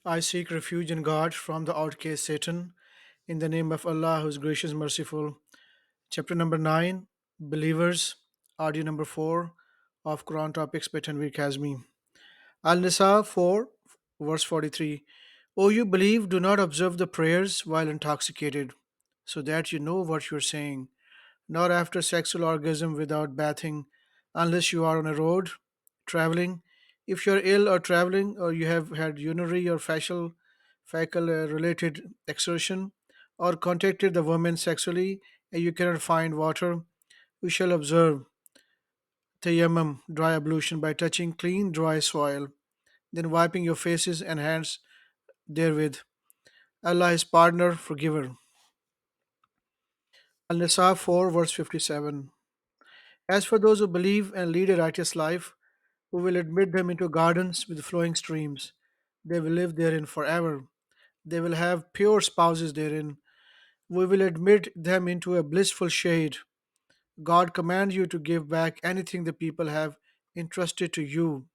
I seek refuge in God from the outcast Satan. In the name of Allah, who is gracious and merciful. Chapter number 9, Believers, audio number 4 of Quran Topics by Tanvir Kazmi. Al Nisa 4, verse 43. O you believe, do not observe the prayers while intoxicated, so that you know what you are saying, nor after sexual orgasm without bathing, unless you are on a road, traveling. If you are ill or traveling, or you have had urinary or fecal related exertion, or contacted the woman sexually, and you cannot find water, you shall observe tayammum, dry ablution, by touching clean, dry soil, then wiping your faces and hands therewith. Allah is partner, forgiver. Al Nisa 4, verse 57. As for those who believe and lead a righteous life, we will admit them into gardens with flowing streams. They will live therein forever. They will have pure spouses therein. We will admit them into a blissful shade. God commands you to give back anything the people have entrusted to you.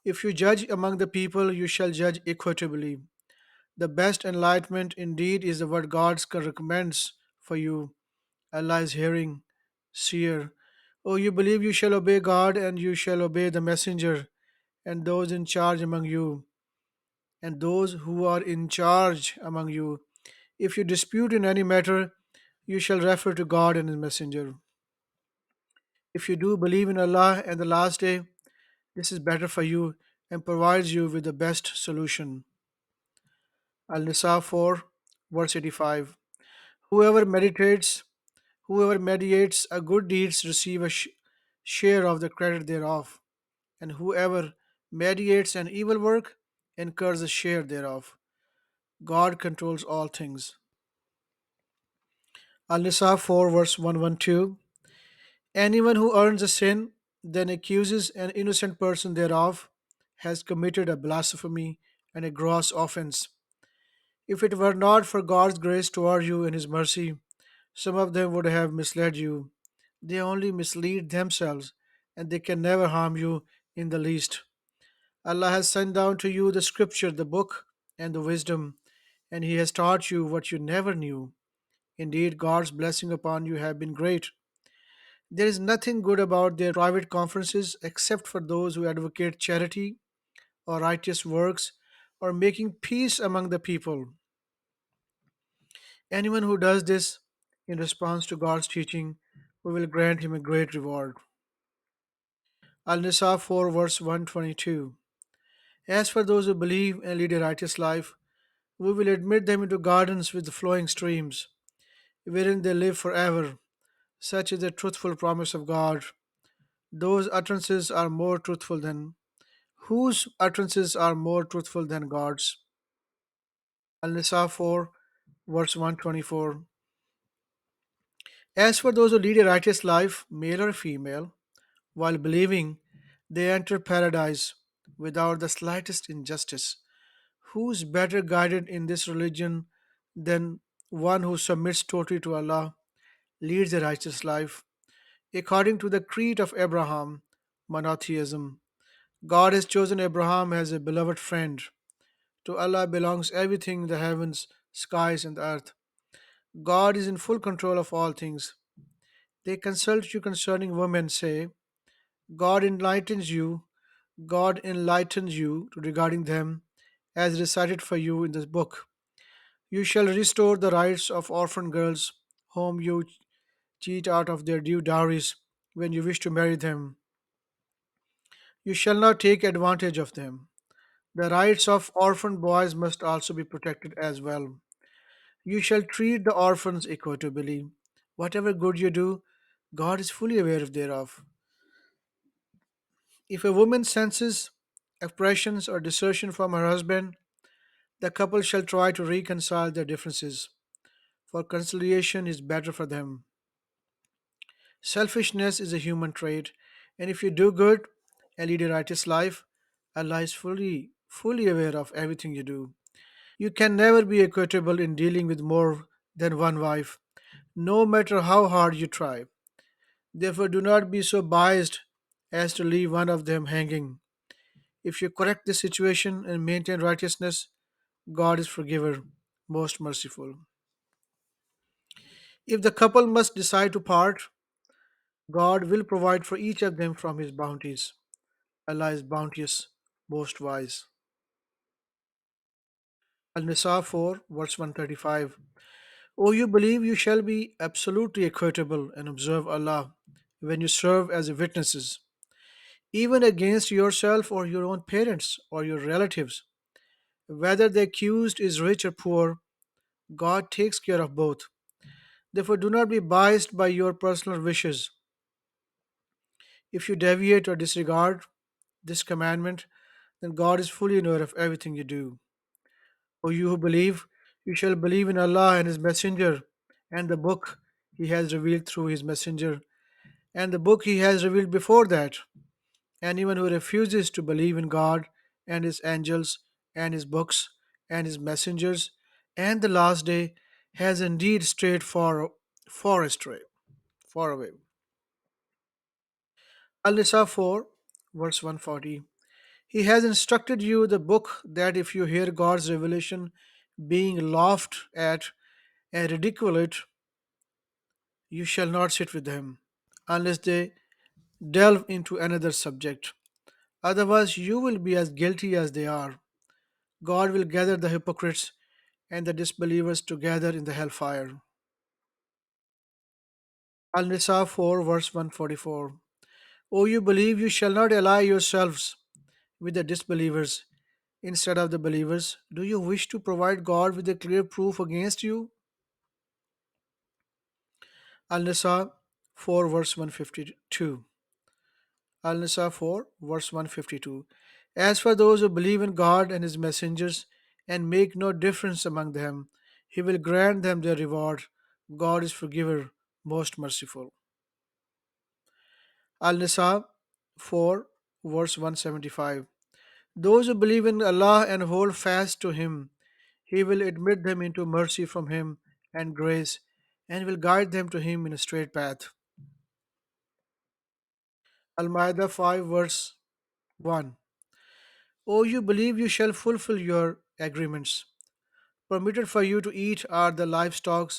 If you judge among the people, you shall judge equitably. The best enlightenment indeed is what God recommends for you. Allah is hearing, seer. O you believe, you shall obey God and you shall obey the messenger and those in charge among you, and those who are in charge among you. If you dispute in any matter, you shall refer to God and His messenger. If you do believe in Allah and the last day, this is better for you and provides you with the best solution. Al Nisa 4, verse 85. Whoever meditates, whoever mediates a good deeds receive a share of the credit thereof, and whoever mediates an evil work incurs a share thereof. God controls all things. Al Nisa 4, verse 112. Anyone who earns a sin, then accuses an innocent person thereof, has committed a blasphemy and a gross offense. If it were not for God's grace toward you and His mercy, some of them would have misled you. They only mislead themselves, and they can never harm you in the least. Allah has sent down to you the scripture, the book, and the wisdom, and He has taught you what you never knew. Indeed, God's blessing upon you have been great. There is nothing good about their private conferences except for those who advocate charity or righteous works or making peace among the people. Anyone who does this in response to God's teaching, we will grant him a great reward. Al Nisa 4, verse 122. As for those who believe and lead a righteous life, we will admit them into gardens with flowing streams, wherein they live forever. Such is the truthful promise of God. Those utterances are more truthful than whose utterances are more truthful than God's. Al Nisa 4, verse 124. As for those who lead a righteous life, male or female, while believing, they enter paradise without the slightest injustice. Who is better guided in this religion than one who submits totally to Allah, leads a righteous life? According to the creed of Abraham, monotheism, God has chosen Abraham as a beloved friend. To Allah belongs everything in the heavens, skies, and the earth. God is in full control of all things. They consult you concerning women, say, God enlightens you, God enlightens you regarding them, as recited for you in this book. You shall restore the rights of orphan girls whom you cheat out of their due dowries when you wish to marry them. You shall not take advantage of them. The rights of orphan boys must also be protected as well. You shall treat the orphans equitably. Whatever good you do, God is fully aware of thereof. If a woman senses oppressions or desertion from her husband, the couple shall try to reconcile their differences, for conciliation is better for them. Selfishness is a human trait, and if you do good and lead a righteous life, Allah is fully aware of everything you do. You can never be equitable in dealing with more than one wife, no matter how hard you try. Therefore, do not be so biased as to leave one of them hanging. If you correct the situation and maintain righteousness, God is forgiver, most merciful. If the couple must decide to part, God will provide for each of them from His bounties. Allah is bounteous, most wise. Al Nisa 4, verse 135. O you believe you shall be absolutely equitable and observe Allah when you serve as witnesses, even against yourself or your own parents or your relatives. Whether the accused is rich or poor, God takes care of both. Therefore, do not be biased by your personal wishes. If you deviate or disregard this commandment, then God is fully aware of everything you do. O you who believe, you shall believe in Allah and His Messenger and the book He has revealed through His Messenger and the book He has revealed before that. Anyone who refuses to believe in God and His angels and His books and His messengers and the last day has indeed strayed far astray, far away. Al Nisa 4, verse 140. He has instructed you the book that if you hear God's revelation being laughed at and ridiculed, you shall not sit with them unless they delve into another subject. Otherwise, you will be as guilty as they are. God will gather the hypocrites and the disbelievers together in the hellfire. Al Nisa 4, verse 144. O you believe, you shall not ally yourselves with the disbelievers instead of the believers. Do you wish to provide God with a clear proof against you? Al Nisa 4, verse 152. Al Nisa 4, verse 152. As for those who believe in God and His messengers and make no difference among them, He will grant them their reward. God is forgiver, most merciful. Al Nisa 4, verse 175. Those who believe in Allah and hold fast to Him, He will admit them into mercy from Him and grace, and will guide them to Him in a straight path. Al Ma'idah 5, verse 1. O you believe, you shall fulfill your agreements. Permitted for you to eat are the livestock,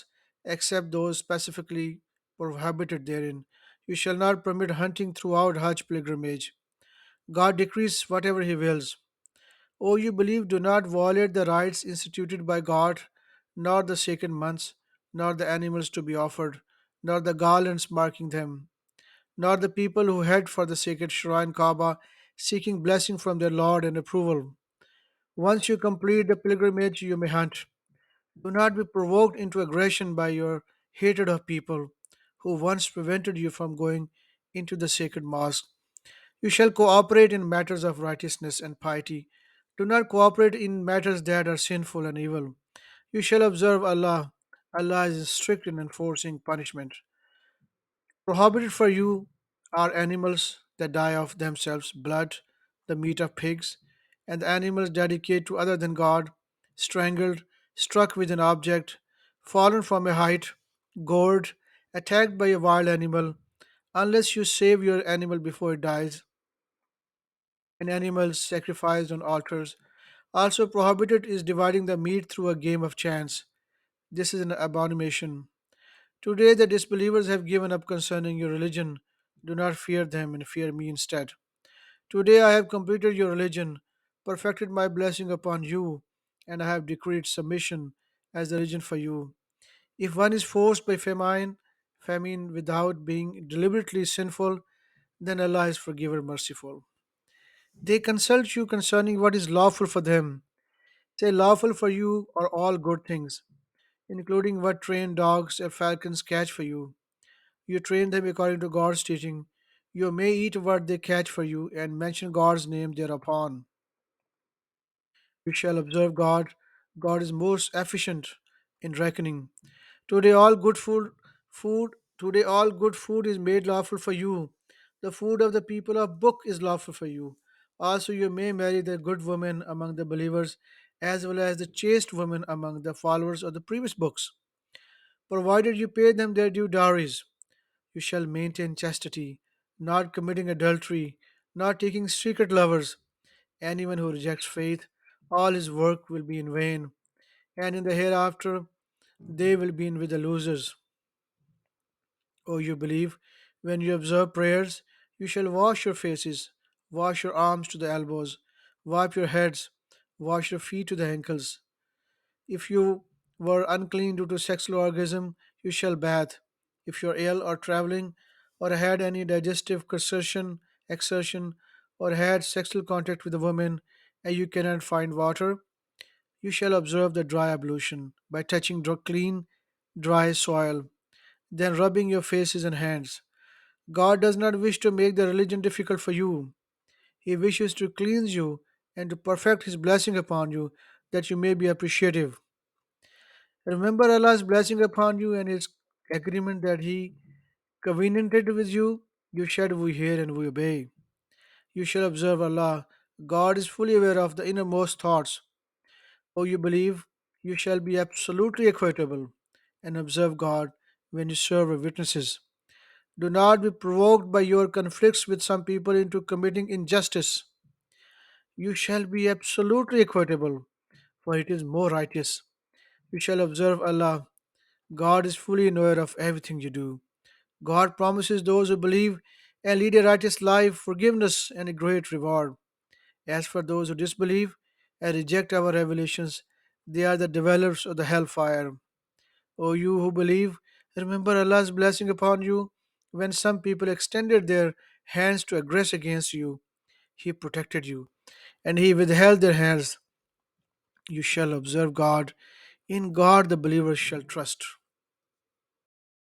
except those specifically prohibited therein. You shall not permit hunting throughout Hajj pilgrimage. God decrees whatever He wills. O you believe, do not violate the rites instituted by God, nor the sacred months, nor the animals to be offered, nor the garlands marking them, nor the people who head for the sacred shrine Kaaba, seeking blessing from their Lord and approval. Once you complete the pilgrimage, you may hunt. Do not be provoked into aggression by your hatred of people who once prevented you from going into the sacred mosque. You shall cooperate in matters of righteousness and piety. Do not cooperate in matters that are sinful and evil. You shall observe Allah. Allah is strict in enforcing punishment. Prohibited for you are animals that die of themselves, blood, the meat of pigs, and the animals dedicated to other than God, strangled, struck with an object, fallen from a height, gored, attacked by a wild animal, unless you save your animal before it dies, and animals sacrificed on altars. Also prohibited is dividing the meat through a game of chance. This is an abomination. Today the disbelievers have given up concerning your religion. Do not fear them and fear me instead. Today I have completed your religion, perfected my blessing upon you, and I have decreed submission as the religion for you. If one is forced by famine without being deliberately sinful, then Allah is forgiver merciful. They consult you concerning what is lawful for them. Say, lawful for you are all good things, including what trained dogs or falcons catch for you. You train them according to God's teaching. You may eat what they catch for you and mention God's name thereupon. You shall observe God. God is most efficient in reckoning. Today all good today all good food is made lawful for you. The food of the people of book is lawful for you. Also you may marry the good women among the believers as well as the chaste women among the followers of the previous books, provided you pay them their due dowries. You shall maintain chastity, not committing adultery, not taking secret lovers. Anyone who rejects faith All his work will be in vain, and in the hereafter they will be in with the losers. O you believe, when you observe prayers, you shall wash your faces, wash your arms to the elbows, wipe your heads, wash your feet to the ankles. If you were unclean due to sexual orgasm, you shall bathe. If you are ill or traveling, or had any digestive exertion, or had sexual contact with a woman, and you cannot find water, you shall observe the dry ablution by touching clean, dry soil, then rubbing your faces and hands. God does not wish to make the religion difficult for you. He wishes to cleanse you and to perfect His blessing upon you, that you may be appreciative. Remember Allah's blessing upon you and His agreement that He covenanted with you. You said, "We hear and we obey." You shall observe Allah. God is fully aware of the innermost thoughts. O you believe, you shall be absolutely equitable and observe God when you serve as witnesses. Do not be provoked by your conflicts with some people into committing injustice. You shall be absolutely equitable, for it is more righteous. You shall observe Allah. God is fully aware of everything you do. God promises those who believe and lead a righteous life forgiveness and a great reward. As for those who disbelieve and reject our revelations, they are the dwellers of the hellfire. O you who believe, remember Allah's blessing upon you when some people extended their hands to aggress against you. He protected you, and He withheld their hands. You shall observe God. In God the believers shall trust.